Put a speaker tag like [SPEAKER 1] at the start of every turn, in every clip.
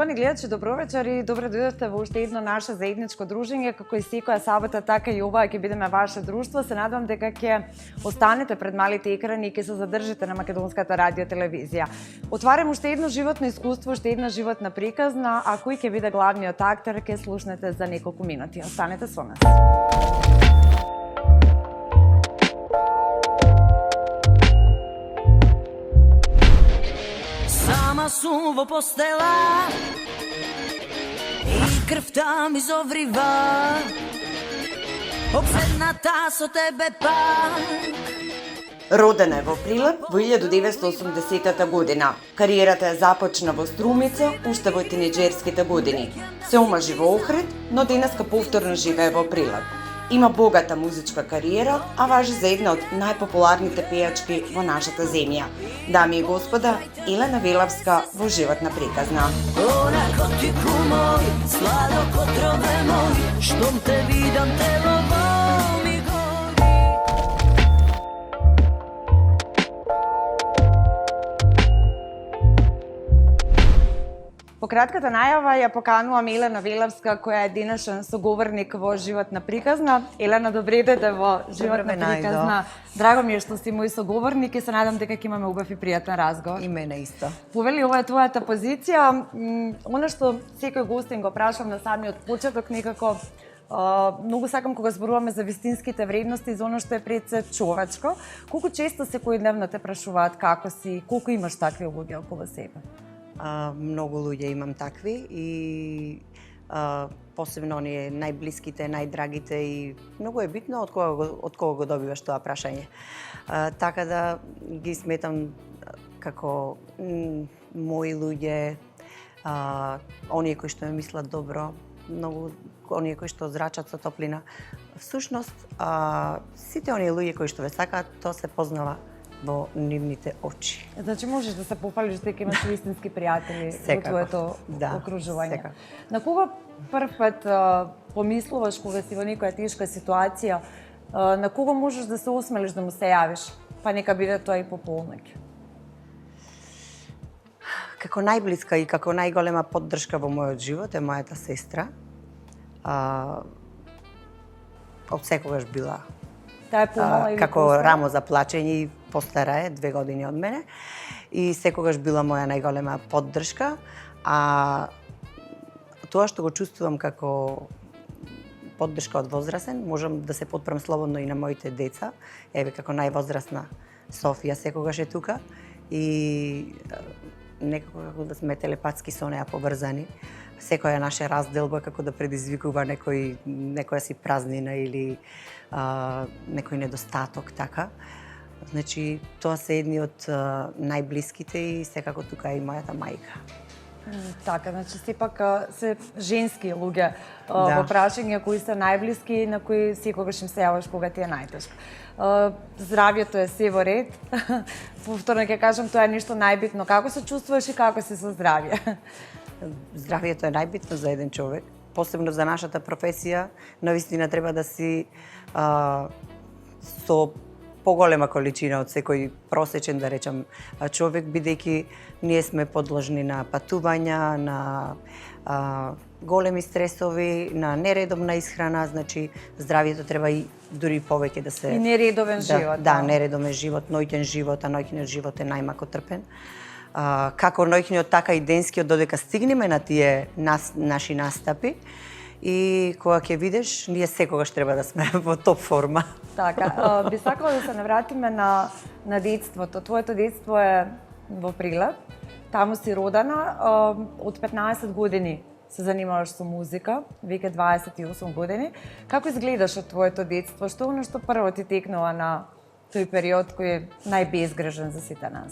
[SPEAKER 1] Почитувани гледачи, добро вечер и добре дојдовте во уште едно наше заедничко дружење, како и секоја сабота, така и оваа ќе бидеме ваше друштво. Се надевам дека ќе останете пред малите екрани и ќе се задржите на Македонската радио телевизија. Отварам уште едно животно искуство, уште една животна приказна, а кој ќе биде главниот актер ќе слушнете за неколку минути. Останете со нас.
[SPEAKER 2] Сама сум во постела и крвта ми зоврива, обседната со тебе пак.
[SPEAKER 3] Родена е во Прилеп во 1980 година. Кариерата ја започна во Струмица уште во тинеџерските години. Се омажи во Охрид, но денеска повторно живее во Прилеп. Има богата музичка кариера, а важи за една од најпопуларните пејачки во нашата земја. Дами и господа, Елена Велавска во животна приказна.
[SPEAKER 2] Онако ти кумој, сладок отрове мој, штом те видам телово ми гори.
[SPEAKER 1] По кратката најава ја поканувам Елена Велавска, која е денешен соговорник во животна приказна. Елена, добре дојде во животна приказна. Драго ми е што си мој соговорник и се надам дека ќе имаме убав и пријатен разговор.
[SPEAKER 4] И мене исто.
[SPEAKER 1] Повели, ова е твојата позиција. Она што секој гостин го прашам на самиот почеток, некако многу сакам кога зборуваме за вистинските вредности, за оно што е пред се човечко. Колку често секојдневно те прашуваат како си, колку имаш такви луѓе околу себе?
[SPEAKER 4] Многу луѓе имам такви и посебно оние најблиските, најдрагите и многу е битно од кого го добиваш тоа прашање. Така да ги сметам како мои луѓе, оние кои што ме мислат добро, многу оние кои што зрачат со топлина. Всушност, сите оние луѓе кои што ве сакаат, тоа се познава во нивните очи.
[SPEAKER 1] Значи можеш да се попалиш дека имаш вистински пријатели во твоето окружување.
[SPEAKER 4] Секако.
[SPEAKER 1] На кога прв пат помислуваш кога си во некоја тешка ситуација, на кого можеш да се осмелиш да му се јавиш? Па нека биде тоа и по полноќ.
[SPEAKER 4] Како најблиска и како најголема поддршка во мојот живот е мојата сестра. Од секогаш била како рамо за плачење и постара е 2 години од мене и секогаш била моја најголема поддршка, а тоа што го чувствувам како поддршка од возрасен, можам да се потпрем слободно и на моите деца. Еве како највозрасна Софија секогаш е тука и некако како да сме телепатски со неа поврзани. Секоја наша разделба како да предизвикува некоја си празнина или некој недостаток, така. Значи, тоа се едни од најблиските и секако тука е и мојата мајка.
[SPEAKER 1] Така, значи сепак се женски луѓе во прашање кои се најблиски и на кои секогаш им се јаваш кога ти е најтешко. Здравјето е се во ред. Повторно ќе кажам, тоа е нешто најбитно. Како се чувствуваш и како си со здравје?
[SPEAKER 4] Здравјето е најбитно за еден човек, посебно за нашата професија. Навистина треба да си со поголема количина од секој просечен, да речам, човек, бидејќи ние сме подложни на патувања, на големи стресови, на нередовна исхрана, значи здравјето треба и дури повеќе да се...
[SPEAKER 1] И нередовен живот.
[SPEAKER 4] Да, нередовен живот, ноќен живот, а ноќниот живот е најмако трпен. Како ноќниот, така и денскиот, додека стигнеме на тие наши настапи. И кога ќе видиш, ние секогаш треба да сме во топ форма.
[SPEAKER 1] Така, би сакала да се навратиме на детството. Твоето детство е во Прилеп, таму си родена, од 15 години се занимаваш со музика, веќе 28 години. Како изгледаше твоето детство? Што оно што прво ти текнува на тој период кој е најбезгрежен за сите нас?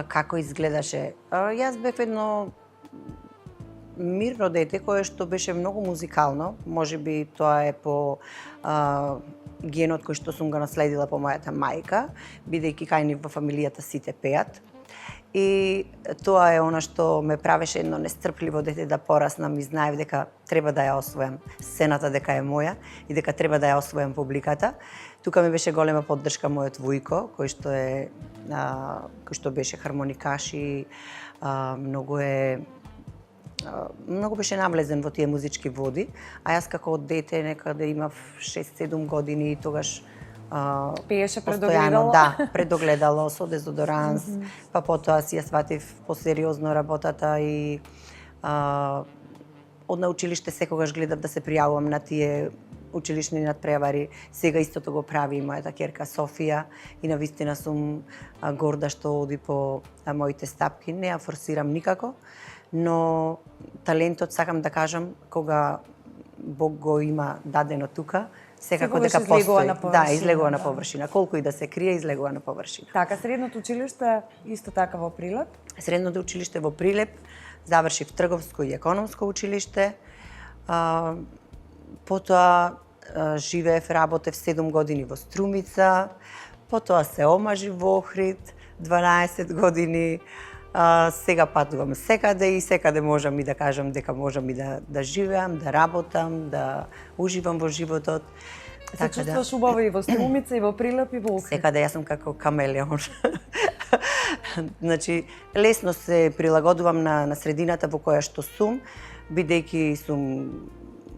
[SPEAKER 4] Како изгледаше? Јас бев едно мирно дете кое што беше многу музикално, можеби тоа е по генот кој што сум го наследила по мојата мајка, бидејќи кај ни во фамилијата сите пеат. И тоа е она што ме правеше едно нестрпливо дете да пораснам и знаев дека треба да ја освојам сцената, дека е моја и дека треба да ја освојам публиката. Тука ми беше голема поддршка мојот вујко, кој што беше хармоникаш и многу е многу беше навлезен во тие музички води, а јас како дете некаде имав 6-7 години и тогаш
[SPEAKER 1] Пееше
[SPEAKER 4] постојано,
[SPEAKER 1] предогледало?
[SPEAKER 4] да, предогледало со дезодоранс, па потоа си ја сватив посериозно работата и од на училиште секогаш гледав да се пријавувам на тие училишни надпревари. Сега истото го прави и мојата ќерка Софија и навистина сум горда што оди по моите стапки. Не ја форсирам никако, но талентот, сакам да кажам, кога Бог го има дадено тука, секако дека постои. Да, излегува на површина. Колку и да се крие, излегува на површина.
[SPEAKER 1] Така, средното училиште исто така во Прилеп?
[SPEAKER 4] Средното училиште во Прилеп, завршив трговско и економско училиште. Потоа живеев, работев 7 години во Струмица, потоа се омажив во Охрид 12 години. Сега патувам секаде и секаде можам и да кажам дека можам и да живеам, да работам, да уживам во животот.
[SPEAKER 1] Се чувствуваш убаво и во Струмица, и во Прилеп, и во Охрид?
[SPEAKER 4] Секаде јас сум како камелеон. Значи, лесно се прилагодувам на средината во која што сум, бидејќи сум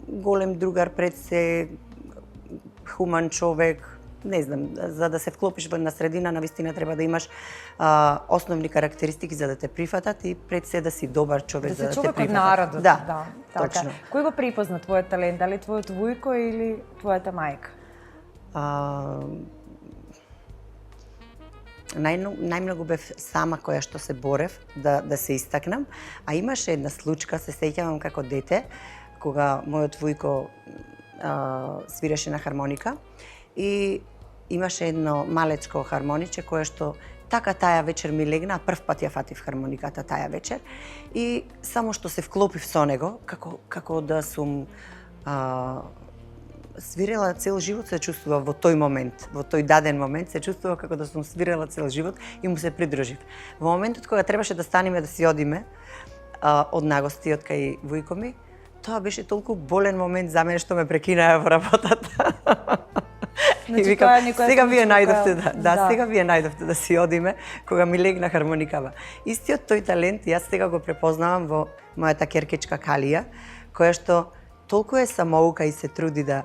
[SPEAKER 4] голем другар пред се, хуман човек. Не знам, за да се вклопиш на средина, навистина треба да имаш основни карактеристики за да те прифатат и пред се да си добар човек за да те прифатат.
[SPEAKER 1] Да се човек од народот.
[SPEAKER 4] Да,
[SPEAKER 1] така.
[SPEAKER 4] точно.
[SPEAKER 1] Кој го припозна твојот талент? Дали твојот вујко или твојата мајка?
[SPEAKER 4] Најмногу бев сама која што се борев да се истакнам, а имаше една случка, се сеќавам како дете, кога мојот вујко свиреше на хармоника и имаше едно малечко хармониче кое што така таа вечер ми легна, прв пат ја фатив хармониката таа вечер и само што се вклопив со него, како да сум свирела цел живот, се чувствува во тој момент, во тој даден момент, се чувствува како да сум свирела цел живот и му се придружив. Во моментот кога требаше да станеме да си одиме од нагостиот кај вујко ми, тоа беше толку болен момент за мене што ме прекинаа во работата.
[SPEAKER 1] Значи,
[SPEAKER 4] и викам, сега вие
[SPEAKER 1] најдовте
[SPEAKER 4] сега вие најдовте да си одиме кога ми легна хармоникава. Истиот тој талент јас сега го препознавам во мојата ќеркичка Калија, која што толку е самоука и се труди да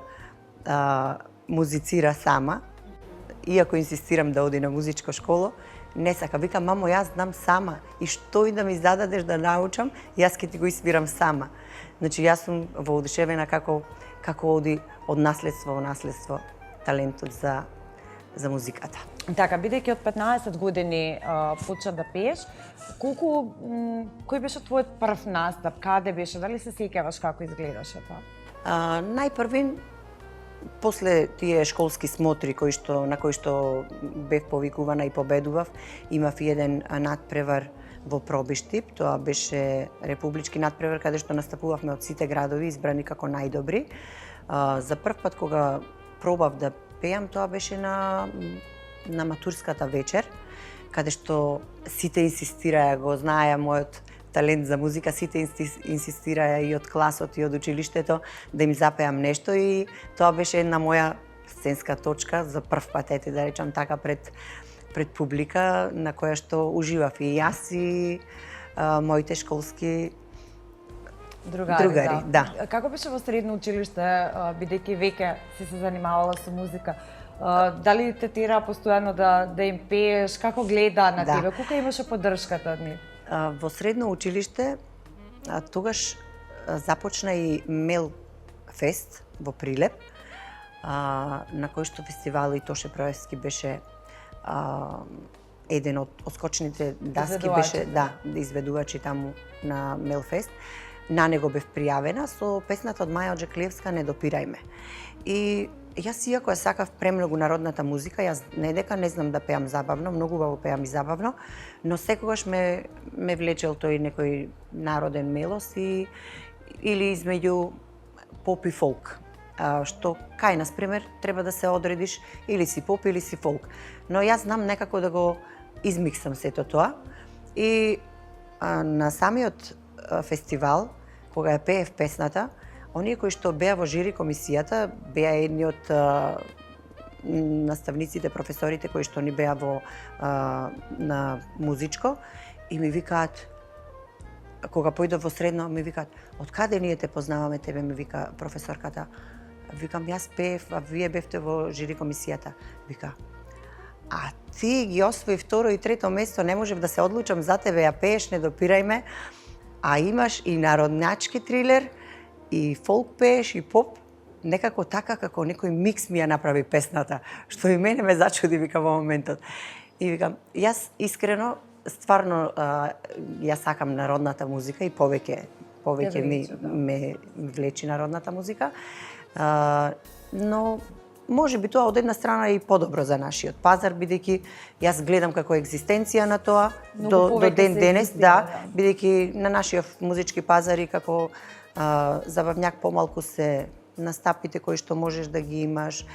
[SPEAKER 4] музицира сама, иако инсистирам да оди на музичко школо, не сака. Вика, мамо, јас знам сама и што и да ми зададеш да научам, јас ќе ти го испирам сама. Значи, јас сум воодушевена како оди од наследство во наследство талентот за музиката.
[SPEAKER 1] Така, бидејќи од 15 години почна да пееш, кој беше твојот прв настап? Каде беше? Дали се сеќаваш како изгледаше тоа?
[SPEAKER 4] Најпрвин, после тие школски смотри на кои што бев повикувана и победував, имав еден надпревар во Пробиштип, тоа беше републички надпревар каде што настапувавме од сите градови избрани како најдобри. За прв пат кога пробав да пеам, тоа беше на матурската вечер, каде што сите инсистираа, го знаеа мојот талент за музика, сите инсистираа и од класот и од училиштето да им запеам нешто и тоа беше една моја сценска точка за прв пат, да речам така, пред публика на која што уживав и јас и моите школски другари. Да.
[SPEAKER 1] Како беше во средно училиште, бидејќи веќе си се занимавала со музика? Дали те тера постојано да им пееш? Како гледа на тебе? Колку имаше поддршката од нив?
[SPEAKER 4] Во средно училиште тогаш започна и Мел Фест во Прилеп, на кој што фестивал и Тоше Проевски беше еден од оскочните даски, беше изведувачи таму на Мел Фест. На него бев пријавена со песната од Маја Оџеклиевска "Не допирај ме". И јас иако ја сакав премногу народната музика, јас не дека не знам да пеам забавно, многу убаво пеам и забавно, но секогаш ме влечел тој некој народен мелос или измеѓу поп и фолк. Што кај нас пример треба да се одредиш или си поп или си фолк. Но јас знам некако да го измиксам сето тоа и на самиот фестивал кога ја пеев песната, оние кои што беа во жири комисијата беа едни од наставниците, професорите кои што ни беа на музичко и ми викаат: кога појдов во средно, ми викаат, од каде ние те познаваме тебе, ми вика професорката. Викам, јас пеев, а вие бевте во жири комисијата. Вика, а ти ги освои второ и трето место, не можев да се одлучам за тебе, ја пееш, не допирај ме, а имаш и народнячки трилер, и фолк пееш, и поп, некако така како некој микс ми ја направи песната, што и мене ме зачуди, вика, во моментот. И викам, јас искрено, стварно, јас сакам народната музика и повеќе ме влечи народната музика, но може би тоа од една страна е и подобро за нашиот пазар, бидејќи јас гледам како екзистенција на тоа до ден денес, бидејќи на нашиот музички пазари како забавњак помалку се настапите кои што можеш да ги имаш,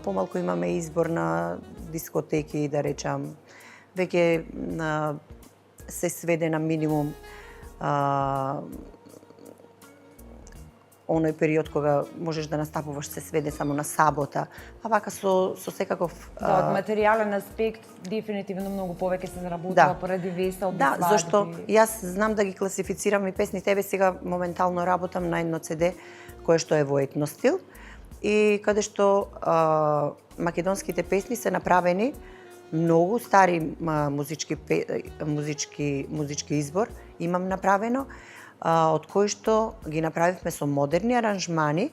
[SPEAKER 4] помалку имаме избор на дискотеки, да речам, веќе се сведе на минимум оној период кога можеш да настапуваш се сведе само на сабота, а вака со секаков...
[SPEAKER 1] од материјален аспект, дефинитивно многу повеќе се заработува поради веселби, свадби.
[SPEAKER 4] Да, зашто јас знам да ги класифицирам и песни. Тебе сега моментално работам на едно CD кое што е во етно стил и каде што македонските песни се направени многу стари музички избор имам направено, од кои што ги направивме со модерни аранжмани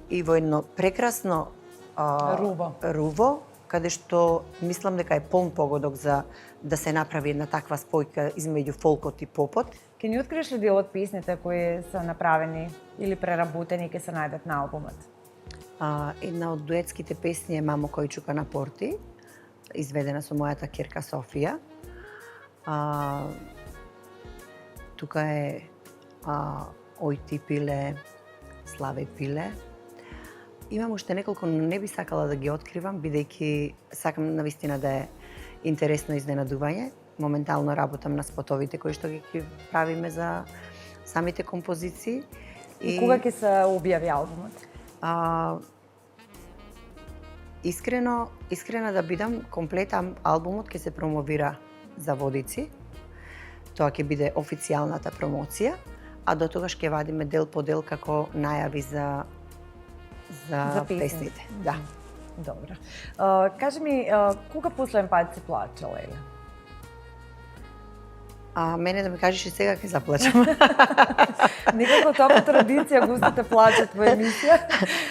[SPEAKER 4] и во едно прекрасно руво, каде што мислам дека е полн погодок за да се направи една таква спојка измеѓу фолкот и попот.
[SPEAKER 1] Ке ни откриеш ли дел од песните кои се направени или преработени и ке се најдат на албумот?
[SPEAKER 4] Една од дуетските песни е Мамо кој чука на порти, изведена со мојата ќерка Софија. Тука е Ој ти пиле, Славе пиле. Имам уште неколку, но не би сакала да ги откривам, бидејќи сакам навистина да е интересно изненадување. Моментално работам на спотовите кои што ги правиме за самите композиции.
[SPEAKER 1] И кога ќе се објави албумот?
[SPEAKER 4] Искрена да бидам, комплет албумот ќе се промовира за Водици. Тоа ќе биде официјалната промоција, а до тогаш ќе вадиме дел по дел како најави за песните. Да.
[SPEAKER 1] Добро. Кажи ми, кога последен пат си плачала, Еле?
[SPEAKER 4] Мене да ми кажеш и сега ќе заплачам.
[SPEAKER 1] Некако тоа по традиција гостите плачат во емисија.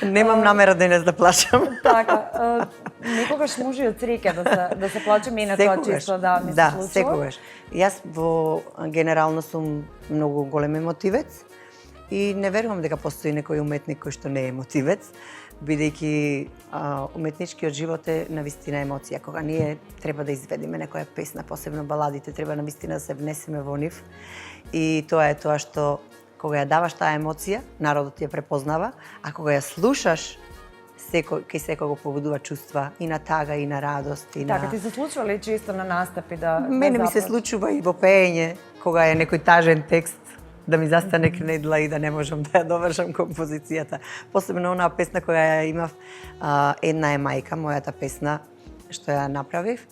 [SPEAKER 4] Немам намера денес да плачам.
[SPEAKER 1] Така, некогаш може и од среќа да се плаче, мене тоа често ми се случува.
[SPEAKER 4] Секогаш. Јас генерално сум многу голем емотивец и не верувам дека постои некој уметник кој што не е емотивец, бидејќи уметничкиот живот е навистина емоција. Кога ние треба да изведеме некоја песна, посебно баладите, треба навистина да се внесеме во нив. И тоа е тоа што кога ја даваш таа емоција, народот ја препознава, а кога ја слушаш, кај секој го побудува чувства и на тага, и на радост, и на...
[SPEAKER 1] Така, ти се случува ли често на настапи да
[SPEAKER 4] Мене ми се случува и во пеење, кога е некој тажен текст, да ми застане кнедла и да не можам да ја довршам композицијата. Посебно онаа песна која ја имав, Една е мајка, мојата песна што ја направив,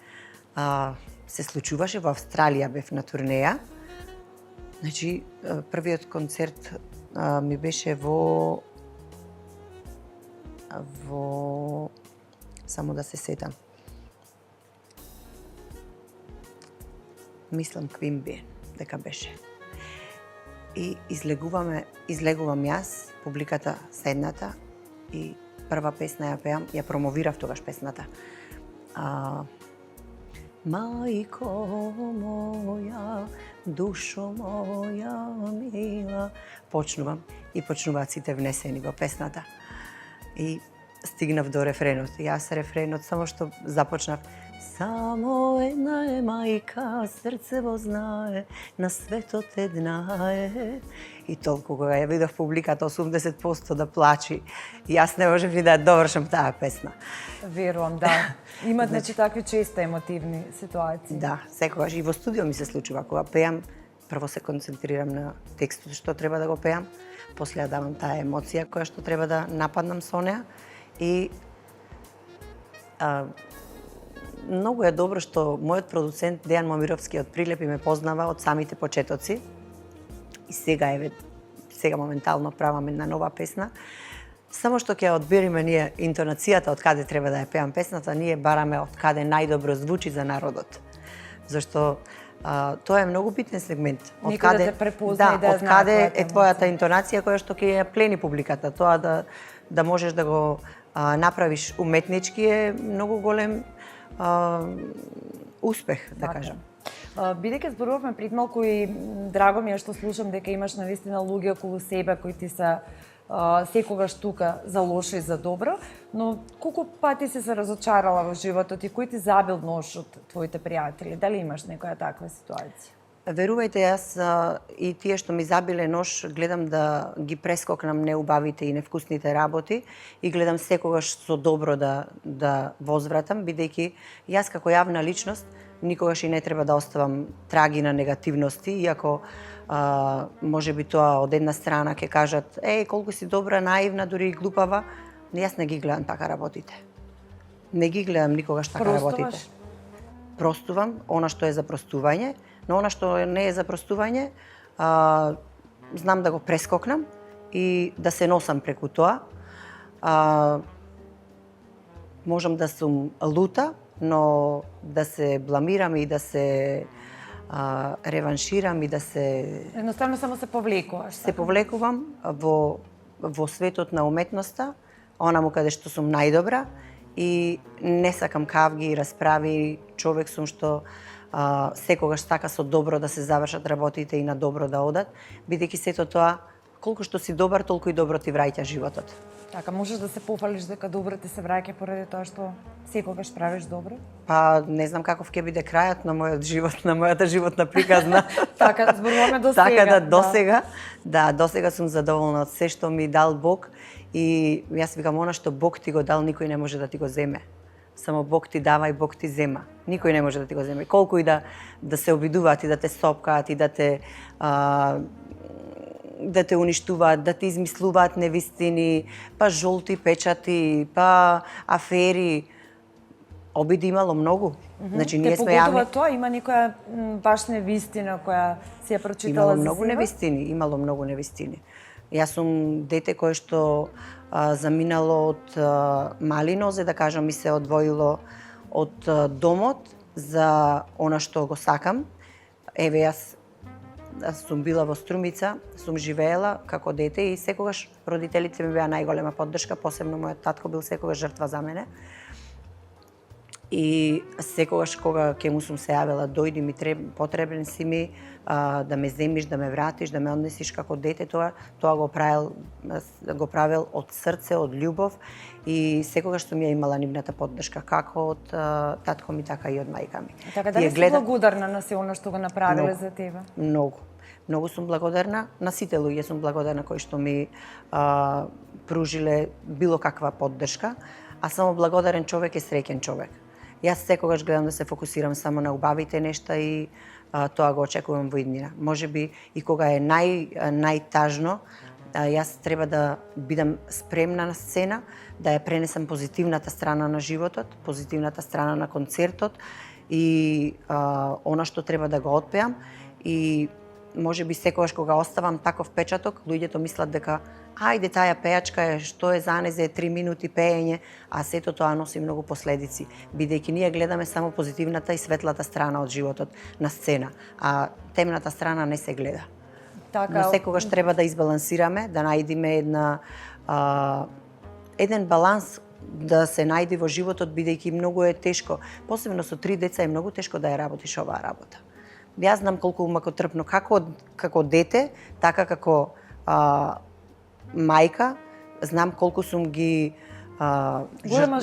[SPEAKER 4] се случуваше во Австралија, бев на турнеја. Значи, првиот концерт ми беше во само да се сетам. Мислам Квимби дека беше. И излегувам јас, публиката седната и прва песна ја пеам, ја промовирав тогаш песната. Мајко моја, душо моја мила. Почнувам и почнуваат сите внесени во песната. И стигнав до рефренот. Јас рефренот само што започнав. Само една е мајка, срцево знае, на светот една е. И толку кога ја видов публиката 80% да плачи, јас не можев и да ја довршам таа песна.
[SPEAKER 1] Верувам, да. Имат значи такви често емотивни ситуации.
[SPEAKER 4] Да, секогаш и во студио ми се случува кога пеам, прво се концентрирам на текстот што треба да го пеам, после ја давам таа емоција која што треба да нападнам со неа и многу е добро што мојот продуцент Дејан Момировски од Прилепи ме познава од самите почетоци и сега моментално правам една нова песна. Само што ќе одбериме ние интонацијата од каде треба да ја пеам песната, ние бараме од каде најдобро звучи за народот. Зашто тоа е многу битен сегмент.
[SPEAKER 1] Од каде да те препозна и да
[SPEAKER 4] од каде е твојата интонација која што ќе ја плени публиката. Тоа да можеш да го направиш уметнички е многу голем успех, да кажам.
[SPEAKER 1] Бидејќи зборувавме пред малку и драго ми е што слушам дека имаш навистина луѓе околу себе кои ти се секогаш тука за лошо и за добро, но колку пати си се разочарала во животот и кој ти забил нож од твоите пријатели? Дали имаш некоја таква ситуација?
[SPEAKER 4] Верувајте, јас и тие што ми забиле нож гледам да ги прескокнам неубавите и невкусните работи и гледам секогаш со добро да возвратам, бидејќи јас како јавна личност никогаш и не треба да оставам траги на негативности, иако може би тоа од една страна ќе кажат колку си добра, наивна, дури и глупава, но јас не ги гледам така работите. Не ги гледам никогаш така работите. Простувам она што е за простување, но она што не е за простување, знам да го прескокнам и да се носам преку тоа. Можам да сум лута, но да се бламирам и да се реванширам и да се...
[SPEAKER 1] Едноставно само се повлекуваш.
[SPEAKER 4] Се повлекувам во светот на уметноста, онаму каде што сум најдобра и не сакам кавги и расправи. Човек сум што секогаш сака со добро да се завршат работите и на добро да одат, бидејќи сето тоа, колку што си добар, толку и добро ти враќа животот.
[SPEAKER 1] Така, можеш да се пофалиш дека добро ти се враќа поради тоа што секогаш правиш добро?
[SPEAKER 4] Па, не знам каков ќе биде крајот на мојот живот, на мојата животна приказна.
[SPEAKER 1] Така, зборуваме до сега.
[SPEAKER 4] Така до сега сум задоволна од се што ми дал Бог и јас викам, она што Бог ти го дал, никој не може да ти го земе. Само Бог ти дава и Бог ти зема. Никој не може да ти го земе. Колку и да се обидуваат и да те сопкаат и да те уништуваат, да ти измислуваат невистини, па жолти печати, па афери. Обиди имало многу. Значи ние сме јавни.
[SPEAKER 1] Те тоа, има некоја баш невистина која си ја прочитала за
[SPEAKER 4] себе? Имало многу невистини. Јас сум дете кое што заминало од мали нозе, да кажам, и се одвоило од домот за она што го сакам. Еве, јас сум била во Струмица, сум живеела како дете и секогаш родителите ми беа најголема поддршка, посебно мојот татко бил секогаш жртва за мене. И секогаш кога ќе му сум се јавила, дојди ми, потребен си ми, да ме земиш, да ме вратиш, да ме однесиш како дете, тоа го правил од срце, од љубов и секогаш сум ја имала нивната поддршка, како од татко ми, така и од мајка ми.
[SPEAKER 1] Така дали си благодарна на се она што го направиле за тебе?
[SPEAKER 4] Многу сум благодарна, на сите луѓе сум благодарна кои што ми пружиле било каква поддршка, а само благодарен човек е среќен човек. Јас секогаш гледам да се фокусирам само на убавите нешта и тоа го очекувам во иднина. Можеби и кога е најтажно, јас треба да бидам спремна на сцена, да ја пренесам позитивната страна на животот, позитивната страна на концертот и она што треба да го отпеам и можеби секогаш кога оставам таков печаток, луѓето мислат дека ајде таа пејачка е, што е за незе 3 минути пеење, а сето тоа носи многу последици, бидејќи ние гледаме само позитивната и светлата страна од животот на сцена, а темната страна не се гледа.
[SPEAKER 1] Така,
[SPEAKER 4] но секогаш треба да избалансираме, да најдеме еден баланс да се најде во животот, бидејќи многу е тешко, посебно со 3 деца е многу тешко да ја работиш оваа работа. Јас знам колку макотрпно како дете, така како мајка, знам колку сум ги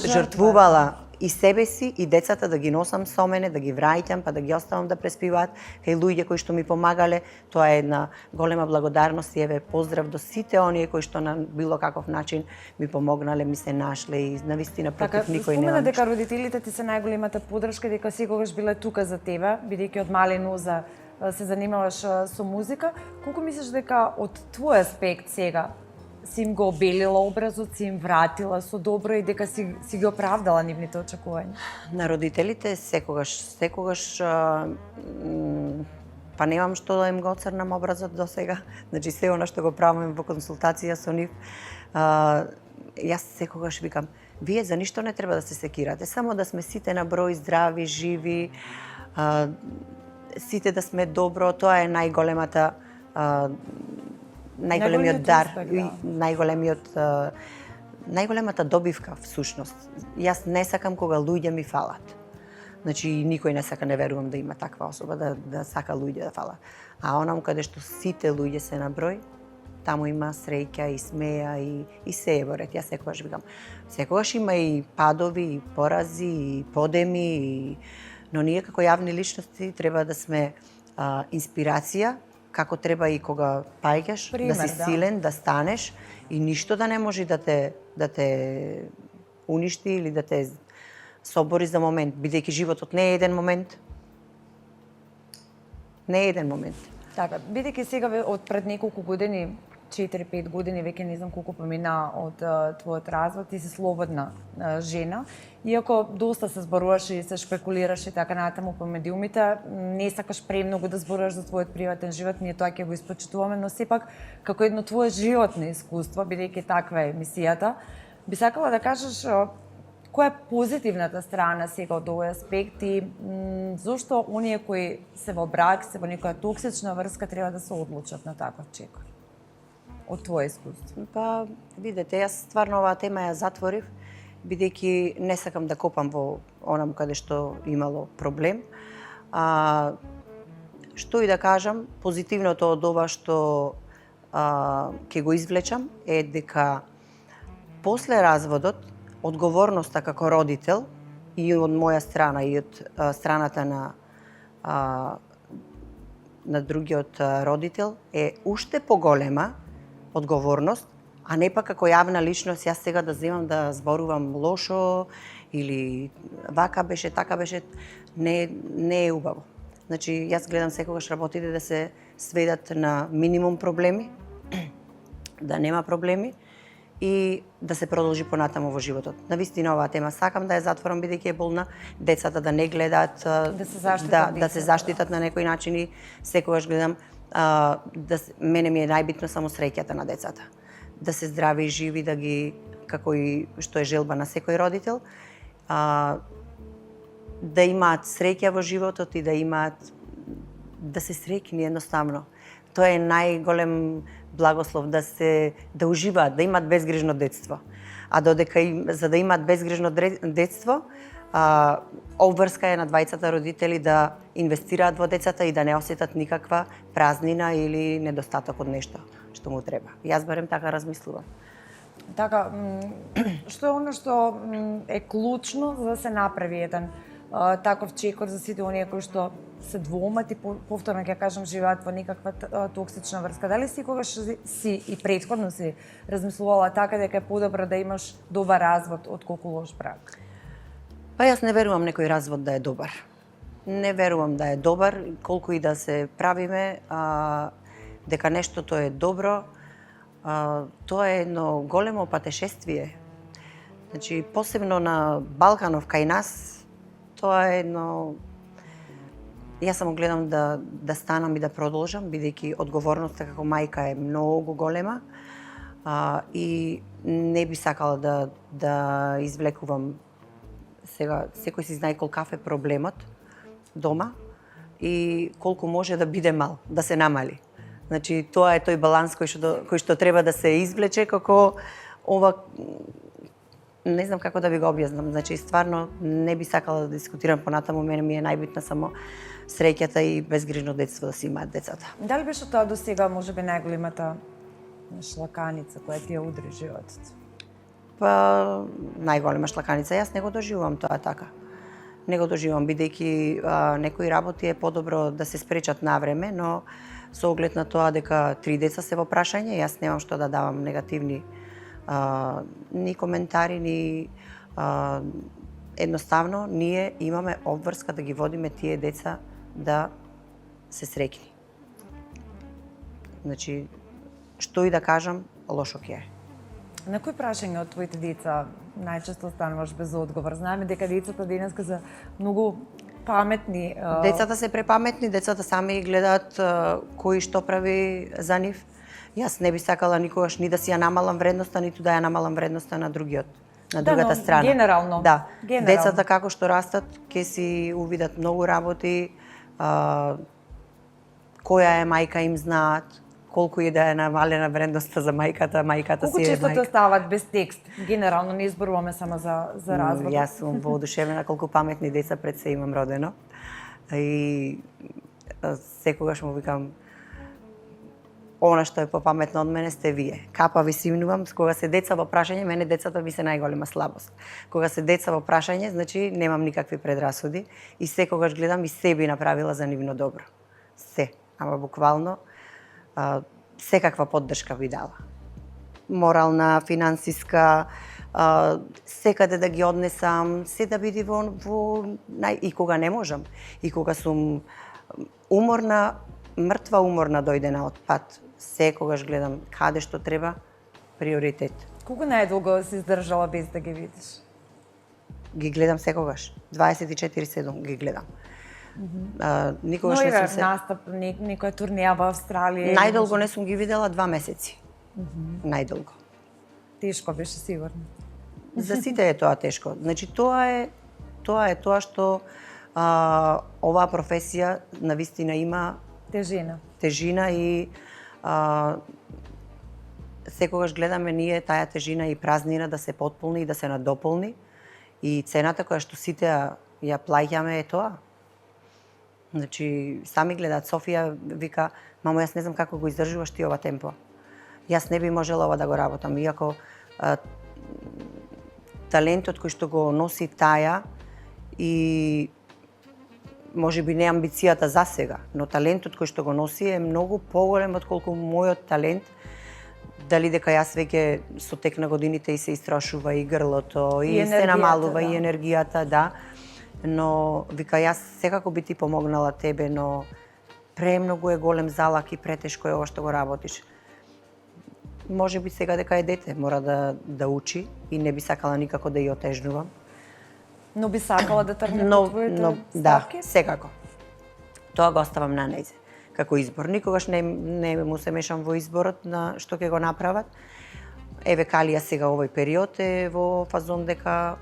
[SPEAKER 4] жртвувала и себе си и децата да ги носам со мене, да ги враќам, па да ги оставам да преспиваат кај луѓе кои што ми помагале. Тоа е една голема благодарност и еве поздрав до сите оние кои што на било каков начин ми помогнале, ми се нашле и навистина против никој нема.
[SPEAKER 1] Спомена дека родителите ти се најголемата поддршка, дека секогаш биле тука за тебе, бидејќи од мали ноза се занимаваш со музика. Колку мислиш дека од твој аспект сега си им го обелила образот, си им вратила со добро и дека си ги оправдала нивните очекувања?
[SPEAKER 4] На родителите секогаш Па немам што да им го оцрнам образот до сега. Значи се она што го правам во консултација со нив. Јас секогаш викам, вие за ништо не треба да се секирате, само да сме сите на број, здрави, живи, сите да сме добро, тоа е најголемиот дар, најголемата добивка всушност. Јас не сакам кога луѓе ми фалат. Значи никој не сака, не верувам да има таква особа да сака луѓе да фалат. А онам каде што сите луѓе се на број, таму има среќа и смеја и се е во ред. Јас секогаш викам, секогаш има и падови, и порази, и подеми, но ние како јавни личности треба да сме инспирација, како треба и кога паѓаш, да си силен, да станеш и ништо да не може да те уништи или да те собори за момент, бидејќи животот не е еден момент. Не е еден момент.
[SPEAKER 1] Така, бидејќи сега од пред неколку години, 4-5 години, веќе не знам колку помина од твојот развод, ти си слободна жена. Иако доста се зборуваш и се шпекулираш и така натаму по медиумите, не сакаш премногу да зборуваш за твојот приватен живот, ние тоа ќе го испочитуваме, но сепак како едно твое животно искуство, бидејќи таква е мисијата, би сакала да кажеш која е позитивната страна сега од овој аспект и зошто оние кои се во брак, се во некоја токсична врска треба да се одлучат на таков чекор? Од твое искуство?
[SPEAKER 4] Па, видете, јас стварно оваа тема ја затворив, бидејќи не сакам да копам во онам каде што имало проблем. Што и да кажам, позитивното од ова што ќе го извлечам е дека после разводот одговорноста како родител и од моја страна и од страната на другиот родител е уште поголема одговорност, а не па како јавна личност јас сега да земам да зборувам лошо или вака беше, така беше, не е убаво. Значи јас гледам секогаш работите да се сведат на минимум проблеми, да нема проблеми и да се продолжи понатаму во животот. Навистина оваа тема сакам да ја затворам бидејќи е болна, децата да не гледаат, да се заштитат на некој начин и секогаш гледам мене ми е најбитно само среќата на децата. Да се здрави и живи, да ги, како и што е желба на секој родител, да имаат среќа во животот и да се среќни едноставно. Тоа е најголем благослов да уживаат, да имаат безгрижно детство. А за да имаат безгрижно детство, обврска е на двајцата родители да инвестираат во децата и да не осетат никаква празнина или недостаток од нешто што му треба. Јас барем така размислувам.
[SPEAKER 1] Така, што е оно што е клучно за да се направи еден таков чекор за сите оние кои што се двоумат и повторно ќе кажам живеат во некаква токсична врска? Дали секогаш си и претходно си размислувала така дека е подобро да имаш добар развод отколку лош брак?
[SPEAKER 4] Па јас не верувам некој развод да е добар. Не верувам да е добар, колку и да се правиме, дека нештото е добро, тоа е едно големо патешествие. Значи, посебно на Балканов кај нас, тоа е едно... Јас само гледам да станам и да продолжам, бидејќи одговорноста како мајка е многу голема и не би сакала да извлекувам сега, секој си знае колкав е проблемот дома и колку може да биде мал, да се намали. Значи, тоа е тој баланс кој што треба да се извлече како ова, не знам како да ви го објаснам. Значи, стварно не би сакала да дискутирам понатаму, мене ми е најбитна само среќата и безгрижно детство да си имаат децата.
[SPEAKER 1] Дали беше тоа до сега можеби најголемата шлаканица која ти ја удри животот?
[SPEAKER 4] Па, најголема шлаканица, јас не го доживувам тоа така. Не го доживувам, бидејќи некои работи е подобро да се спречат навреме, но со оглед на тоа дека 3 деца се во прашање, јас немам што да давам негативни ни коментари, ни едноставно ние имаме обврска да ги водиме тие деца да се среќни. Значи, што и да кажам, лошо ќе е.
[SPEAKER 1] На кои прашања од твоите деца најчесто остануваш без одговор? Знаеме дека децата денеска се многу паметни.
[SPEAKER 4] Децата се препаметни, децата сами гледаат кој што прави за нив. Јас не би сакала никогаш ни да си ја намалам вредноста, ниту да ја намалам вредноста на другиот, на другата страна.
[SPEAKER 1] Генерално.
[SPEAKER 4] Да.
[SPEAKER 1] Генерално.
[SPEAKER 4] Децата како што растат, ќе си увидат многу работи, која е мајка им знаат, колку и да е намалена вредноста за мајката
[SPEAKER 1] Колку
[SPEAKER 4] си е
[SPEAKER 1] често те
[SPEAKER 4] мајка.
[SPEAKER 1] остават без текст? Генерално не изборуваме само за развод.
[SPEAKER 4] Јас сум воодушевена колку паметни деца пред се имам родено. И секогаш му викам, она што е попаметно од мене сте вие. Капа ви симнувам, кога се деца во прашање, мене децата ми се најголема слабост. Кога се деца во прашање, значи немам никакви предрасуди и секогаш гледам и себе направила за нивно добро. Се, ама буквално секаква поддршка ви дала. Морална, финансиска, секаде да ги однесам, се да биде и кога не можам, и кога сум уморна, мртва уморна дојдена од пат, секогаш гледам каде што треба, приоритет.
[SPEAKER 1] Колку најдолго си издржала без да ги видиш?
[SPEAKER 4] Ги гледам секогаш, 24/7 ги гледам. Никогаш
[SPEAKER 1] Но
[SPEAKER 4] не сум
[SPEAKER 1] и
[SPEAKER 4] се...
[SPEAKER 1] настап, некоја турнеја во Австралија.
[SPEAKER 4] Најдолго не сум ги видела 2 месеци. Најдолго.
[SPEAKER 1] Тешко беше сигурно.
[SPEAKER 4] За сите е тоа тешко. Значи тоа е тоа што оваа професија навистина има тежина и секогаш гледаме ние таа тежина и празнина да се потполни и да се надополни и цената која што сите ја плаќаме е тоа. Значи сами гледаат Софија вика, мамо јас не знам како го издржуваш ти ова темпо. Јас не би можела ова да го работам, иако талентот кој што го носи таја и може би не амбицијата за сега, но талентот кој што го носи е многу поголем од колку мојот талент. Дали дека јас веќе со тек на годините и се истрошува и грлото, и се намалува и енергијата, да. Но вика јас секако би ти помогнала тебе, но премногу е голем залак и претешко е ова што го работиш. Може би сега дека е дете, мора да учи и не би сакала никако да ја отежнувам.
[SPEAKER 1] Но би сакала да тргне по твоите ставки?
[SPEAKER 4] Да, секако. Тоа го оставам на нејзе како избор. Никогаш не му се мешам во изборот на што ќе го направат. Еве Калија сега овој период е во фазон дека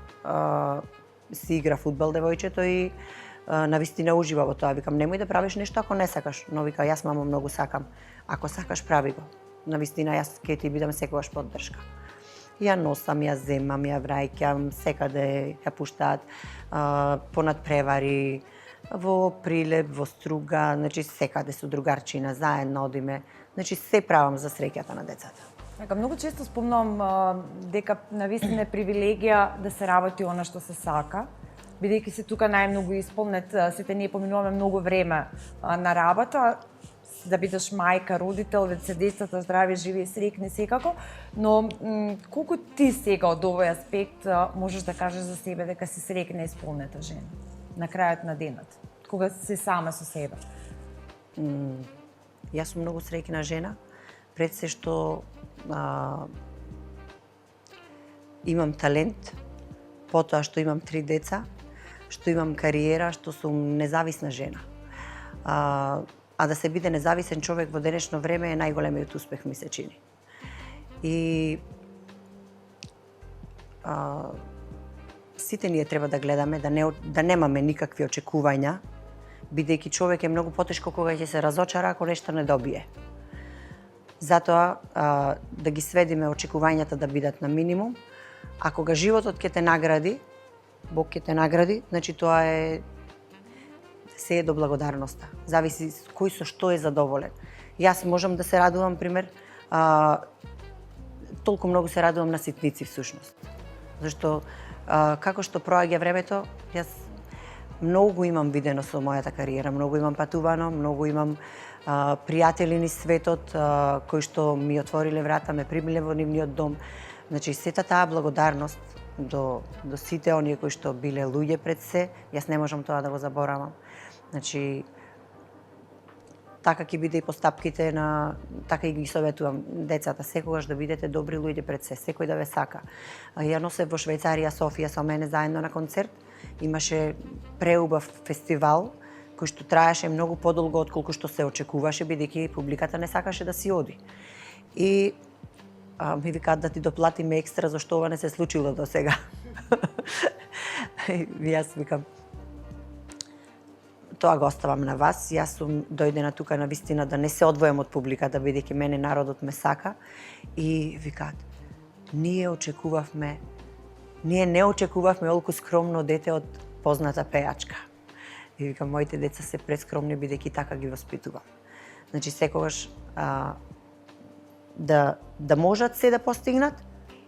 [SPEAKER 4] си игра фудбал девојчето и навистина ужива во тоа. Викам, немој да правиш нешто ако не сакаш. Но вика, јас мамо многу сакам. Ако сакаш, прави го. Навистина јас ќе ти бидам секогаш поддршка. Ја носам, ја земам, ја враќам, секаде ја пуштаат по надпревари, во Прилеп, во Струга, значи секаде со другарчина, заедно одиме. Значи се правам за среќата на децата.
[SPEAKER 1] Дека многу често спомнувам дека навистина е привилегија да се работи она што се сака, бидејќи се тука најмногу исполнет, сите ние поминуваме многу време на работа, да бидеш мајка, родител, веќе се децата здрави, живи и среќни секако, но колку ти сега од овој аспект можеш да кажеш за себе дека си среќна и исполнета жена на крајот на денот, кога си сама со себе?
[SPEAKER 4] Јас сум многу среќна жена, пред се што имам талент, потоа што имам 3 деца, што имам кариера, што сум независна жена. А да се биде независен човек во денешно време е најголемиот успех, ми се чини. И сите ние треба да гледаме да немаме никакви очекувања, бидејќи човек е многу потешко кога ќе се разочара ако нешто не добие. Затоа да ги сведиме очекувањата да бидат на минимум, а кога животот ќе те награди, Бог ќе те награди, значи тоа е се е до благодарноста. Зависи кој со што е задоволен. Јас можам да се радувам, пример, толку многу се радувам на ситници всушност. Зашто како што проаѓа времето, јас многу имам видено со мојата кариера, многу имам патувано, многу имам пријатели низ светот кои што ми отвориле врата, ме примиле во нивниот дом. Значи сета таа благодарност до сите оние кои што биле луѓе пред се, јас не можам тоа да го заборавам. Значи така ќе биде и постапките така и ги советувам децата, секогаш да бидете добри луѓе пред се, секој да ве сака. Ја носе во Швајцарија, Софија со мене заедно на концерт имаше преубав фестивал кој што траеше многу подолго отколку што се очекуваше, бидејќи публиката не сакаше да си оди. И ми викаат да ти доплатиме екстра зашто ова не се случило до сега. И јас викам, тоа го оставам на вас. Јас сум дојдена тука на вистина да не се одвојам од публиката, бидејќи мене народот ме сака. И викаат, ние не очекувавме олку скромно дете од позната пејачка. И викам, моите деца се прескромни, бидејќи така ги воспитувам. Значи, секогаш да можат се да постигнат,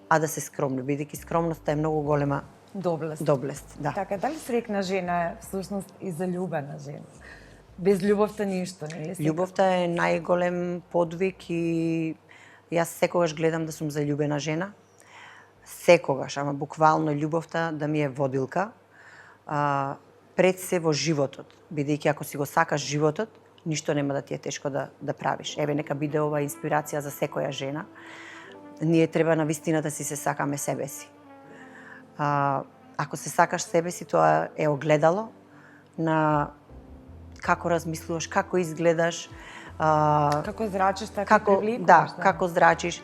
[SPEAKER 4] а да се скромни, бидејќи скромноста е многу голема доблест. Да.
[SPEAKER 1] Така, дали срекна жена е всушност и заљубена жена? Без љубовта ништо, нели?
[SPEAKER 4] Љубовта е најголем подвиг и јас секогаш гледам да сум заљубена жена. Секогаш, ама буквално љубовта да ми е водилка. Пред се во животот, бидејќи ако си го сакаш животот, ништо нема да ти е тешко да правиш. Еве, нека биде ова инспирација за секоја жена. Ние треба на вистина да си се сакаме себе си. Ако се сакаш себе си, тоа е огледало на како размислуваш, како изгледаш,
[SPEAKER 1] како зрачиш, така привлекуваш.
[SPEAKER 4] Да, како зрачиш.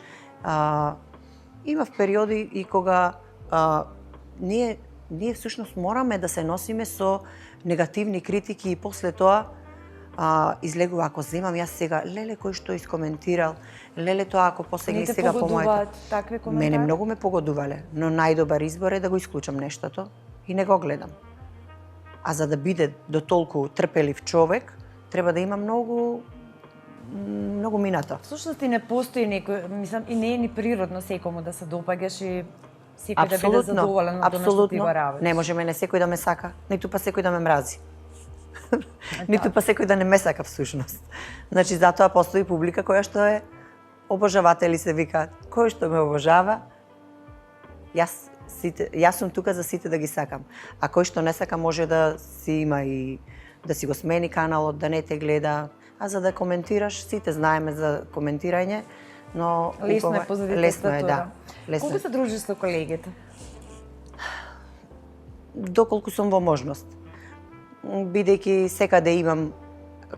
[SPEAKER 4] Имав периоди и кога ние всушност мораме да се носиме со негативни критики и после тоа излегува, ако земам јас сега, леле кој што искоментирал, леле тоа ако посегне сега по моето.
[SPEAKER 1] Такви коментари?
[SPEAKER 4] Мене многу ме погодувале, но најдобар избор е да го исклучам нештото и не го гледам. А за да биде до толку трпелив човек, треба да има многу минато.
[SPEAKER 1] Всушност и не постои некој, мислам, и не е ни природно секому да се допаѓаш и секој да биде задоволен од она што ти го работиш.
[SPEAKER 4] Не можеме не секој да ме сака, ниту па секој да ме мрази. Ниту па секој да не ме сака всушност. Значи затоа постои публика која што е обожаватели се викаат. Кој што ме обожава, јас сум тука за сите да ги сакам. А кој што не сака може да си има и да си го смени каналот, да не те гледа. А за да коментираш, сите знаеме за коментирање, но
[SPEAKER 1] лесно е позади тастатура.
[SPEAKER 4] Да.
[SPEAKER 1] Колку се дружиш со колегите?
[SPEAKER 4] Доколку сум во можност. Бидејќи секаде имам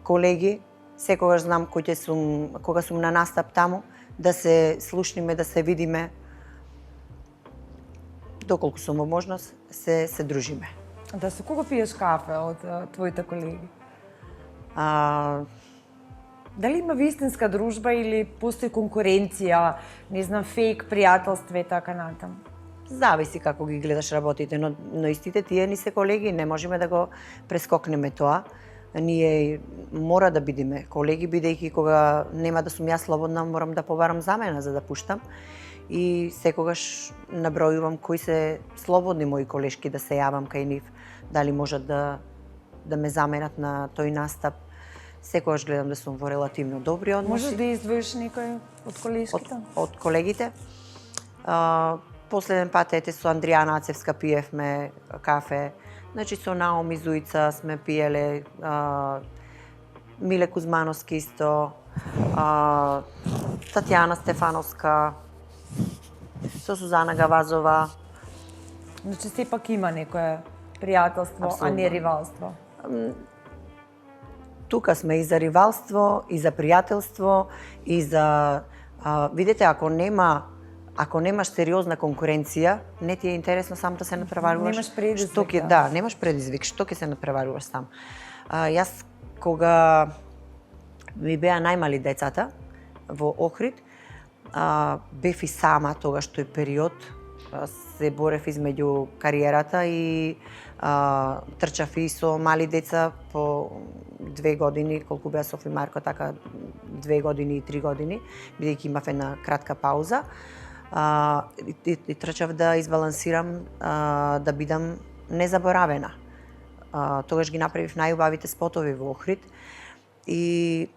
[SPEAKER 4] колеги, секогаш знам кога сум на настап таму, да се слушниме, да се видиме. Доколку сум во можност, се дружиме.
[SPEAKER 1] Да, со кого пиеш кафе од твоите колеги? Дали има вистинска дружба или постои конкуренција, не знам, фейк пријателство и така натаму?
[SPEAKER 4] Зависи како ги гледаш работите, но истите тие ни се колеги, не можеме да го прескокнеме тоа. Ние мора да бидеме колеги, бидејќи кога нема да сум јас слободна, морам да побарам замена за да пуштам. И секогаш набројувам кои се слободни мои колешки да се јавам кај нив, дали можат да ме заменат на тој настап. Секогаш гледам да сум во релативно добри односи.
[SPEAKER 1] Можеш да издвоиш некој од колешките?
[SPEAKER 4] Од колегите. Последен пат со Андријана Ацевска пиевме кафе. Значи со Наоми Зуица сме пиеле, Миле Кузмановски исто, Татјана Стефановска, со Сузана Гавазова.
[SPEAKER 1] Значи сепак има некое пријателство, а не ривалство.
[SPEAKER 4] Тука сме и за ривалство, и за пријателство, и за видете, ако немаш сериозна конкуренција, не ти е интересно сам да се надпреваруваш.
[SPEAKER 1] Немаш предизвик.
[SPEAKER 4] Да, немаш предизвик. Што ќе се надпреваруваш сам? Јас кога ми беа најмали децата во Охрид, бев и сама тогаш тој период, се борев измеѓу кариерата и трчав и со мали деца по 2 години, колку беа Софи Марко, така 2 години и 3 години, бидејќи имав една кратка пауза. И трчав да избалансирам, да бидам незаборавена. Тогаш ги направив најубавите спотови во Охрид и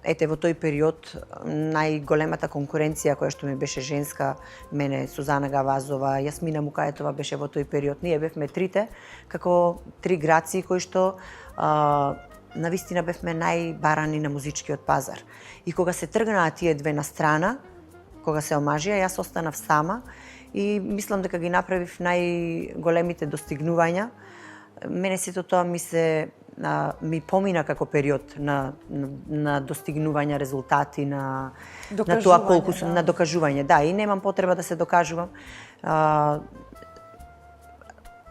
[SPEAKER 4] ете во тој период најголемата конкуренција која што ми беше женска, мене Сузана Гавазова, Јасмина Мукаетова беше во тој период. Ние бевме трите како три граци кои што навистина бевме најбарани на музичкиот пазар. И кога се тргнаа тие две на страна, кога се омажија, јас останав сама и мислам дека ги направив најголемите достигнувања. Мене сето тоа ми помина како период на достигнување резултати, на тоа колку сум, на докажување. Да, и немам потреба да се докажувам.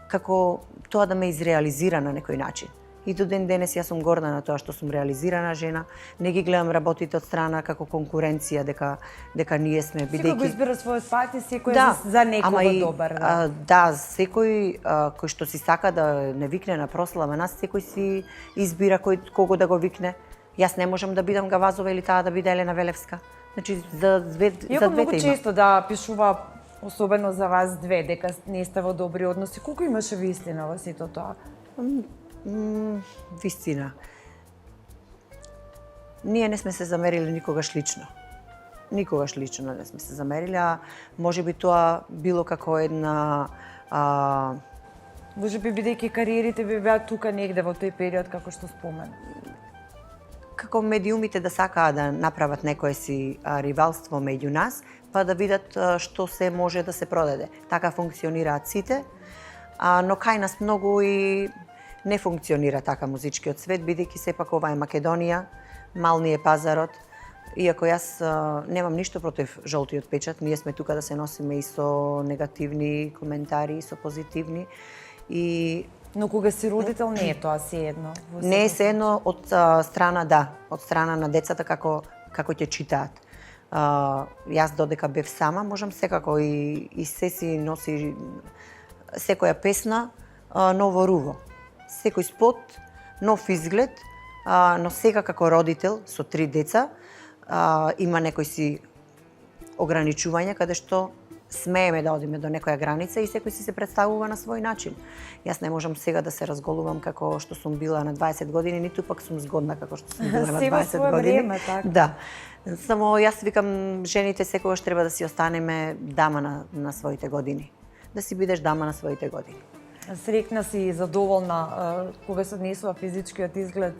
[SPEAKER 4] Како тоа да ме изреализира на некој начин. И до ден денес јас сум горда на тоа што сум реализирана жена. Не ги гледам работите од страна како конкуренција, дека ние сме бидејќи.
[SPEAKER 1] Секој го избира својот пат и секој за некого добар.
[SPEAKER 4] Да, секој кој што си сака да не викне на прослава нас, секој си избира кого да го викне. Јас не можам да бидам Гавазова или таа да биде Елена Велевска. Значи за двете има.
[SPEAKER 1] Многу често да пишува, особено за вас две, дека не сте во добри односи. Колку имаше вистина во сето тоа?
[SPEAKER 4] Вистина. Ние не сме се замерили никогаш лично. Никогаш лично не сме се замерили, а можеби тоа било како една...
[SPEAKER 1] Можеби бидејќи кариерите би беа тука негде во тој период, како што спомена.
[SPEAKER 4] Како медиумите да сакаат да направат некое си ривалство меѓу нас, па да видат што се може да се продаде. Така функционираат сите, но кај нас многу и не функционира така музичкиот свет, бидејќи сепак ова е Македонија, мал ни е пазарот. Иако јас немам ништо против жолтиот печат, ние сме тука да се носиме и со негативни коментари, и со позитивни.
[SPEAKER 1] Но кога си родител не е тоа сеедно.
[SPEAKER 4] Не е сеедно од страна, да, од страна на децата како ќе читаат. Јас додека бев сама, можам секако и се си носи секоја песна ново руво. Секој спот, нов изглед, но сега како родител со 3 деца има некои си ограничувања каде што смееме да одиме до некоја граница и секој си се представува на свој начин. Јас не можам сега да се разголувам како што сум била на 20 години, ниту пак сум згодна како што сум била на 20 години.
[SPEAKER 1] Време, така.
[SPEAKER 4] Да. Само јас викам, жените секогаш треба да си останеме дама на своите години. Да си бидеш дама на своите години.
[SPEAKER 1] Срекна си и задоволна кога се однесува физичкиот изглед?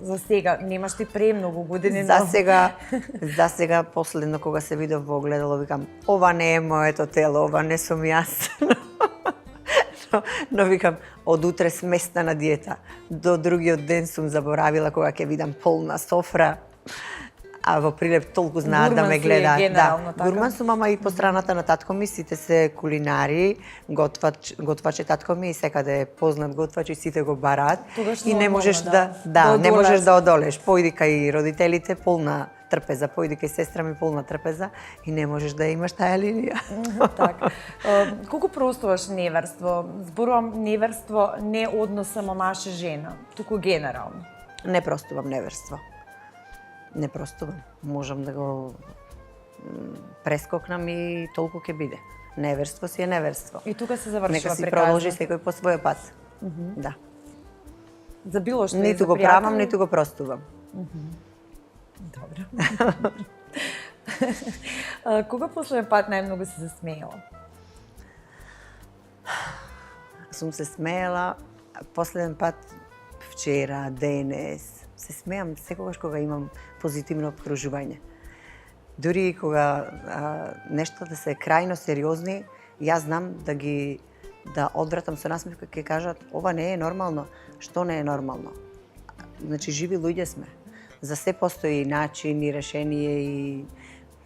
[SPEAKER 1] За сега немаш ти премногу години.
[SPEAKER 4] За сега последно кога се видов во огледало викам, ова не е моето тело, ова не сум јас. но викам, од утре смесна на диета. До другиот ден сум заборавила кога ќе видам полна софра. А во Прилеп толку знаат да ме гледаат. Да, гурман сум, ама и по страната на татко ми, сите се кулинари, готвач е татко ми и секаде е познат готвач и сите го бараат. И не можеш не можеш да одолеш. Појди кај родителите полна трпеза, појди кај сестра ми полна трпеза и не можеш да имаш таа линија.
[SPEAKER 1] Така. Колку простуваш неверство? Зборувам неверство не однос само маше-жена, туку генерално.
[SPEAKER 4] Не простувам неверство. Не простувам. Можам да го прескокнам и толку ќе биде. Неверство си е неверство.
[SPEAKER 1] И тука се завршува
[SPEAKER 4] приказна. Нека си продолжи секој по својот пат. Да.
[SPEAKER 1] За било што
[SPEAKER 4] ниту го правам, ниту го простувам.
[SPEAKER 1] Добро. Кога последен пат најмногу се засмеела?
[SPEAKER 4] Сум се смеела последен пат вчера, денес. Се смеам секогаш кога имам позитивно обкружување. Дури кога нешто да се крајно сериозни, јас знам да одвратам со насмевка, ќе кажат ова не е нормално. Што не е нормално? Значи живи луѓе сме. За се постои начин и решение и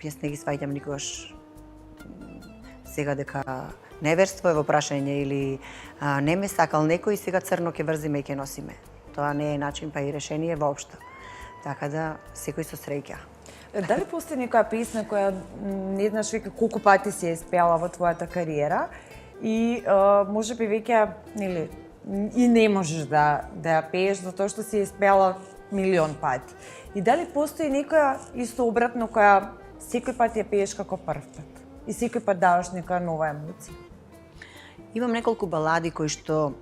[SPEAKER 4] јас не ги сваќам никогаш сега дека неверство е во прашање или не ме сакал некој и сега црно ќе врзиме и ќе носиме. Тоа не е начин, па и решение воопшто. Така да, секој со среќа.
[SPEAKER 1] Дали постои некоја песна која не знаеш веќе колку пати си ја испеала во твојата кариера и можеби веќе и не можеш да ја пееш затоа што си ја испеала милион пати. И дали постои некоја исто обратно која секој пат ја пееш како прв пат и секој пат даваш некоја нова емоција?
[SPEAKER 4] Имам неколку балади кои што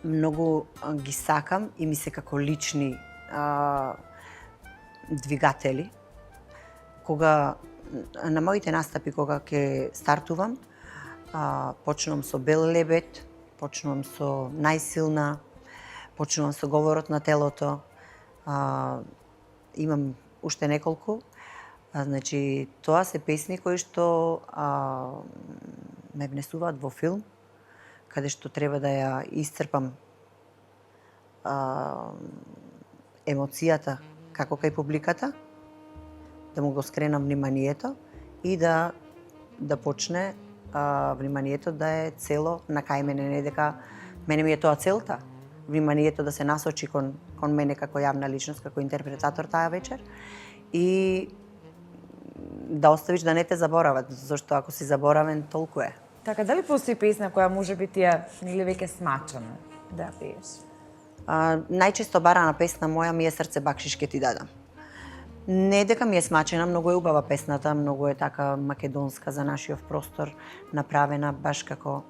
[SPEAKER 4] многу ги сакам и ми се како лични двигатели. Кога на моите настапи кога ќе стартувам, почнувам со Бел лебед, почнувам со Најсилна, почнувам со Говорот на телото. Имам уште неколку. Значи, тоа се песни кои што ме внесуваат во филм, каде што треба да ја исцрпам емоцијата како кај публиката, да му го скренам вниманието и да почне вниманието да е цело на кај мене, не дека мене ми е тоа целта, вниманието да се насочи кон мене како јавна личност, како интерпретатор таа вечер и да оставиш да не те заборават, зашто ако си заборавен, толку е.
[SPEAKER 1] Така, дали постои песна која може би ти е или веќе смачана да ја пееш?
[SPEAKER 4] Најчесто барана песна моја ми е Срце бакшиш ке ти дадам. Не дека ми е смачена, многу е убава песната, многу е така македонска за нашиот простор, направена баш како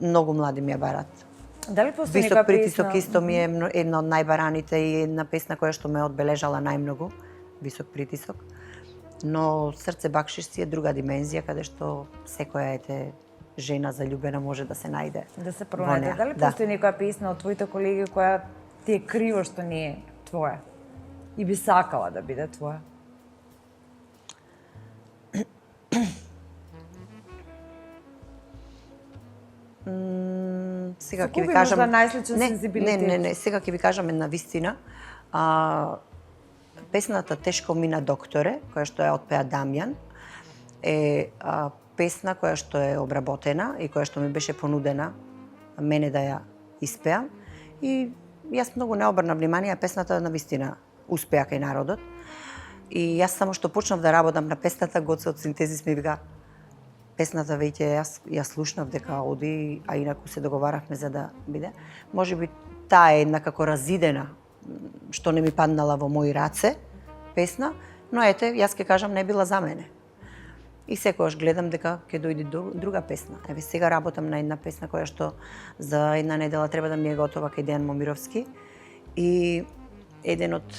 [SPEAKER 4] многу млади ми ја барат.
[SPEAKER 1] Дали постои
[SPEAKER 4] Висок
[SPEAKER 1] нека
[SPEAKER 4] притисок
[SPEAKER 1] песна?
[SPEAKER 4] исто ми е една од најбараните и една песна која што ме одбележала најмногу, Висок притисок. Но Срце бакшиш си е друга димензија каде што секоја ете жена заљубена може да се најде.
[SPEAKER 1] Да се
[SPEAKER 4] во
[SPEAKER 1] пронајде.
[SPEAKER 4] неа.
[SPEAKER 1] Дали постои некоја песна од твоите колеги која ти е криво што не е твоја и би сакала да биде твоја?
[SPEAKER 4] Сега ќе
[SPEAKER 1] Со
[SPEAKER 4] ви
[SPEAKER 1] кој
[SPEAKER 4] кажам
[SPEAKER 1] можда најсличен сензибилитет?
[SPEAKER 4] Не, сега ќе ви кажам една вистина. Песната Тешко мина докторе, која што ја отпеа Дамјан, е песна која што е обработена и која што ми беше понудена мене да ја испеам. И јас многу не обрна внимание, песната на вистина успеа кај народот. И јас само што почнав да работам на песната, Гоце од Синтезис ми вика, песната веќе јас ја слушнав дека оди, а инаку се договаравме за да биде. Можеби таа е една како разидена, што не ми паднала во мои раце, песна, но ете, јас ќе кажам, не била за мене. И секогаш гледам дека ќе дојде друга песна. Еве сега работам на една песна која што за една недела треба да ми е готова кај Дејан Момировски. И еден од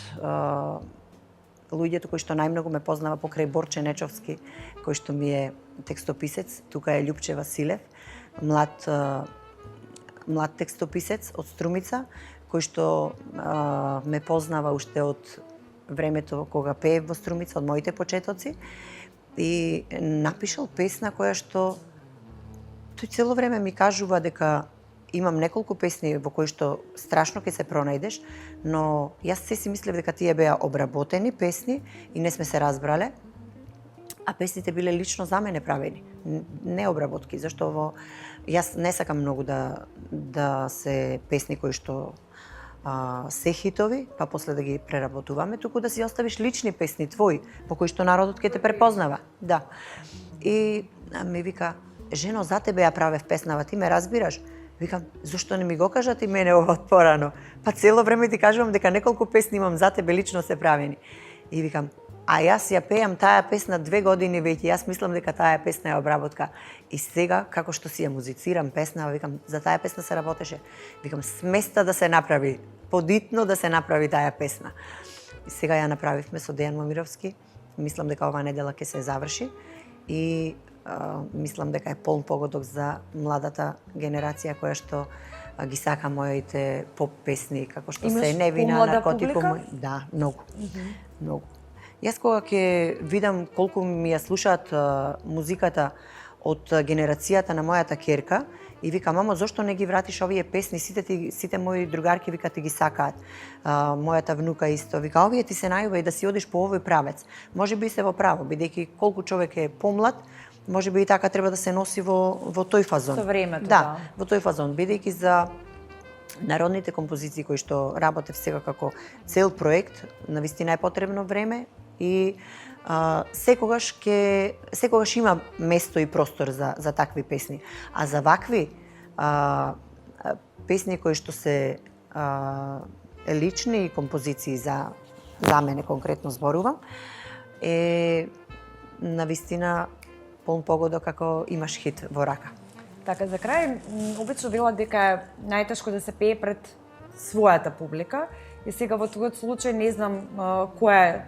[SPEAKER 4] луѓето кои што најмногу ме познава покрај Борче Нечовски, кој што ми е текстописец, тука е Љупче Василев, млад текстописец од Струмица, кој што ме познава уште од времето кога пее во Струмица, од моите почетоци, и напишал песна која што тој цело време ми кажува дека имам неколку песни во кои што страшно ќе се пронајдеш, но јас се си мислев дека тие беа обработени песни и не сме се разбрале, а песните биле лично за мене правени, не обработки, зашто јас не сакам многу да се песни кои што се хитови, па после да ги преработуваме, туку да си оставиш лични песни твои, по кои што народот ќе те препознава. Да. И ми вика, жено, за тебе ја правев песнава, ти ме разбираш? Викам, зошто не ми го кажа ти мене ова порано? Па цело време ти кажувам дека неколку песни имам за тебе лично се правени. И викам, а јас ја пеам таа песна 2 години веќе, јас мислам дека таа песна е обработка. И сега, како што си ја музицирам песна, викам, за таа песна се работеше. Викам, сместа да се направи, подитно да се направи таа песна. И сега ја направивме со Дејан Момировски. Мислам дека оваа недела ќе се заврши. И мислам дека е полн погодок за младата генерација која што ги сака моите поп песни, како што
[SPEAKER 1] Имаш
[SPEAKER 4] се Невина,
[SPEAKER 1] помлада
[SPEAKER 4] Наркотикум.
[SPEAKER 1] публика?
[SPEAKER 4] Да, многу. Многу. Јас кога ќе видам колку ми ја слушаат музиката од генерацијата на мојата ќерка и вика, мамо, зошто не ги вратиш овие песни, сите мои другарки вика ти ги сакаат. Мојата внука исто вика, овие ти се најубави да си одиш по овој правец. Можеби се во право, бидејќи колку човек е помлад, можеби и така треба да се носи во тој фазон.
[SPEAKER 1] Со времето,
[SPEAKER 4] да. Во тој фазон, бидејќи за народните композиции кои што работев сега како цел проект, навистина е потребно време и секогаш има место и простор за такви песни. А за вакви песни кои што се лични композиции за мене конкретно зборувам, е навистина полн погодок како имаш хит во рака.
[SPEAKER 1] Така, за крај, обично вела дека е најтешко да се пее пред својата публика. И сега во тој случај не знам која е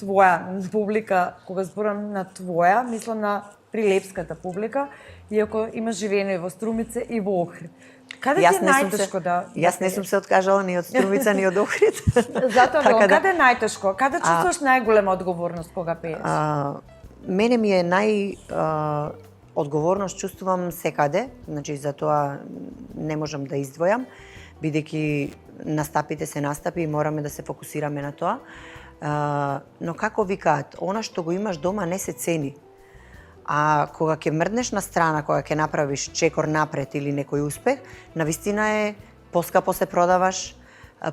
[SPEAKER 1] твоја публика, кога зборам на твоја, мислам на прилепската публика, иако има живеено и во Струмица и во Охрид. Каде ти е најтешко да...
[SPEAKER 4] Јас не сум се откажала ни од Струмица, ни од Охрид.
[SPEAKER 1] Затоа така каде е најтешко? Каде чувствуваш најголема одговорност кога пееш?
[SPEAKER 4] Мене ми е одговорност чувствувам секаде, значи затоа не можам да издвојам, бидејќи настапите се настапи и мораме да се фокусираме на тоа. Но како викаат, она што го имаш дома не се цени. А кога ќе мрднеш на страна, кога ќе направиш чекор напред или некој успех, навистина е поскапо се продаваш,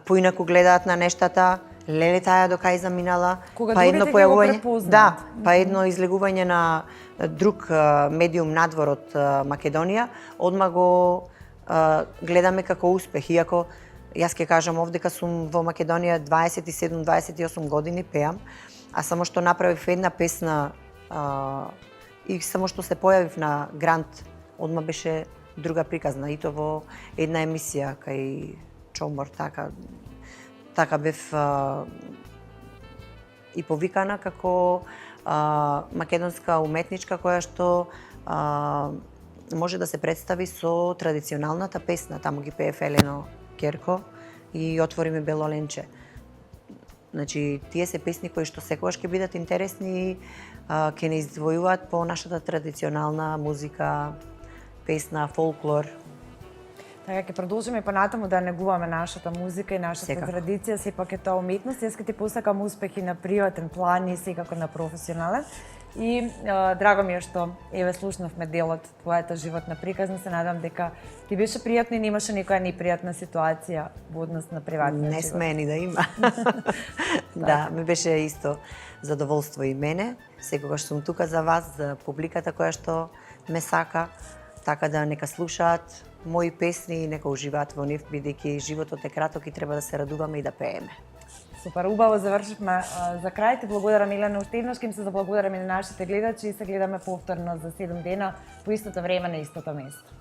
[SPEAKER 4] поинаку гледаат на нештата, леле таја до кај заминала,
[SPEAKER 1] кога
[SPEAKER 4] па едно
[SPEAKER 1] другите ќе го
[SPEAKER 4] појавување,
[SPEAKER 1] препознаат.
[SPEAKER 4] па едно излегување на друг медиум надвор од Македонија, одма го гледаме како успех, иако јас ќе кажам овде дека сум во Македонија 27-28 години пеам, а само што направив една песна и само што се појавив на Грант, одма беше друга приказна, и то во една емисија кај Чомор, така бев и повикана како македонска уметничка која што може да се представи со традиционалната песна. Таму ги пее Елено Керко и Отвори ми бело ленче. Значи, тие се песни кои што секогаш ќе бидат интересни и ќе не издвојуваат по нашата традиционална музика, песна, фолклор.
[SPEAKER 1] Така ќе продолжиме понатаму да негуваме нашата музика и нашата традиција, сепак е тоа уметност. Јас ќе ти посакам успехи на приватен план и секако на професионален. И драго ми е што еве слушнавме дел од твојата животна приказна. Се надам дека ти беше пријатно и немаше никоја непријатна ситуација во однос на приватниот живот.
[SPEAKER 4] Не сме ни да има. Да, ми беше исто задоволство и мене. Секогаш сум тука за вас, за публиката која што ме сака, така да нека слушаат мои песни и нека уживаат во нив, бидејќи животот е краток и треба да се радуваме и да пееме.
[SPEAKER 1] Супер, убаво завршивме за крај. Ти благодарам, Милена, уште еднаш, ќе им се заблагодарам и на нашите гледачи и се гледаме повторно за 7 дена по истото време на истото место.